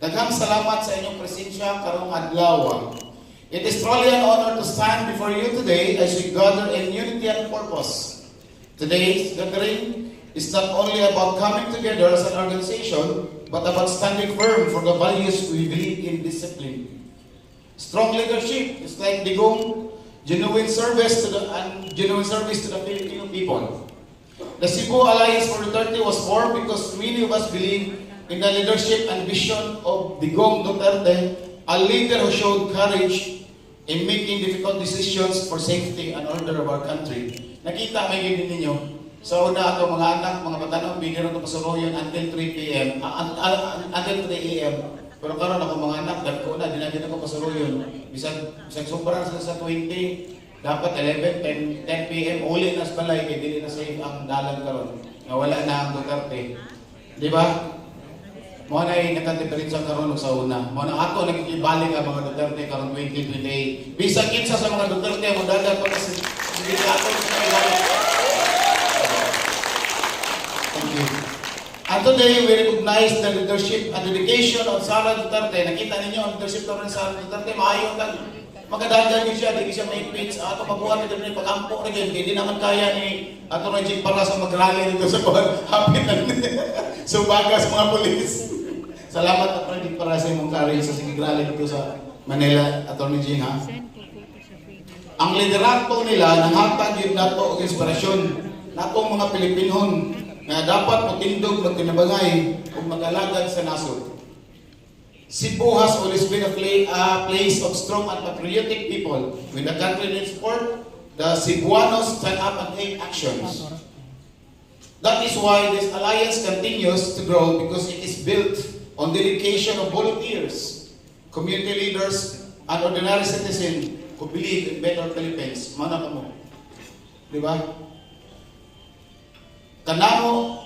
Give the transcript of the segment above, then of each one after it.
Daghang salamat sa inyong presensya karong adlaw. It is truly an honor to stand before you today as we gather in unity and purpose. Today's gathering is not only about coming together as an organization, but about standing firm for the values we believe in: discipline, strong leadership, is like digong, genuine service to the Filipino people. The Cebu Alliance for Duterte was formed because many of us believe in the leadership and vision of Digong Duterte, a leader who showed courage in making difficult decisions for safety and order of our country. Nakita may gini ninyo. So una ato mga anak, mga batanon, bigyan ito pasuruyon until 3 p.m. Until 3 a.m. Pero karon ako mga anak, dahil ko na, dinagin ako pasuruyon. Bisag sobrang sa 20, dapat 11, 10 p.m. uli na sa balay, kaya dili na safe ang dalan karon. Nawala na ang Duterte. Di ba? Mga na nakadiferensya karon sa una. Mga na ato nagkikibalik ang mga Duterte karon 2028. Bisag kinsa sa mga Duterte mo dagat pa kasi sige ato sa kailangan. Thank you. And today we recognize the leadership and dedication of Sara Duterte. Nakita ninyo ang leadership ng Sara Duterte, maayo kag magadagan niyo siya, di siya may pitch. Ato mabuhat ito ni pag-ampo rin. Hindi naman kaya ni ato Regine para sa mag-rally nito sa hapit so bagas mga polis. Salamat at Regine para sa imong courage sa sige-rally dito sa Manila, Atty. Regine, ha? Ang liderato nila nanghatag yun nato og inspirasyon natong mga Pilipinon na dapat matindog, magtinabangay ug mag-alagad sa nasod. Cebu has always been a place of strong and patriotic people. When the country needs support, the Cebuanos stand up and take actions. That is why this alliance continues to grow, because it is built on dedication of volunteers, community leaders, and ordinary citizens who believe in better Philippines. Mana ka mo? Di ba? Kanamo,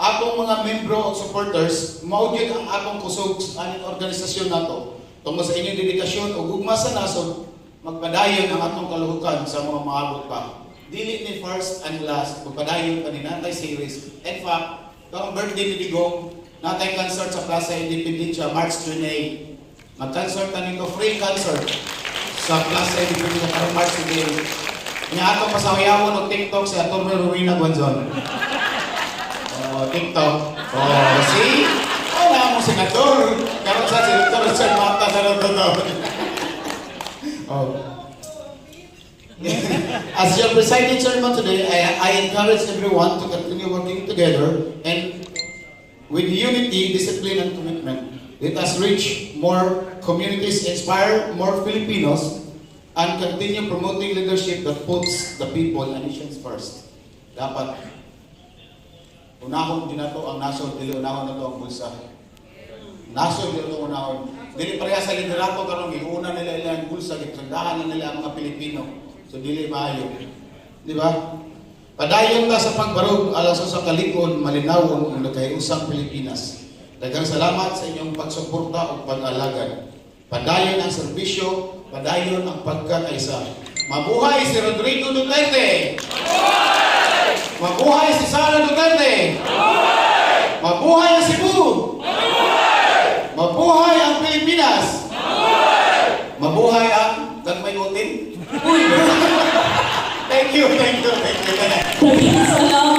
atong mga membro o supporters, maugid ang atong kusog sa aning organisasyon nato. Tungkol sa inyong dedikasyon o gugma sa nasod, magpadayon ang atong kaluhukan sa mga maabot pa. Dili ni first and last, magpadayon pa ni Natay Series. In fact, karong birthday ni Digong, natay concert sa Plaza Independencia, March 28. Mag-concert na nito, free concert sa Plaza Independencia karong March 28. Nga atong pasawayawon o TikTok sa Atty. Rowena Gonzon. TikTok. Oh, see? Wala mo senador. Karon sa senador sa mata sa senador. Oh. As your presiding sermon today, I encourage everyone to continue working together and with unity, discipline, and commitment. Let us reach more communities, inspire more Filipinos, and continue promoting leadership that puts the people and nations first. Dapat unahon din nato ang nasod, dili unahon nato ang bulsa. Nasod dili nato unahon. Dili pareha sa liderato karon giuna nila ilang bulsa, gitandahan na nila ang mga Pilipino. So dili maayo. Di ba? Padayon ta sa pagbarog alas sa kalikon, malinawon ang nagkayusang Pilipinas. Daghang salamat sa inyong pagsuporta ug pag-alagad. Padayon ang serbisyo, padayon ang pagkakaisa. Mabuhay si Rodrigo Duterte! Mabuhay! Mabuhay si Sara Duterte! Mabuhay! Mabuhay ang Cebu! Mabuhay! Mabuhay ang Pilipinas! Mabuhay! Mabuhay ang Tagmayutin! Thank you. Daghang salamat.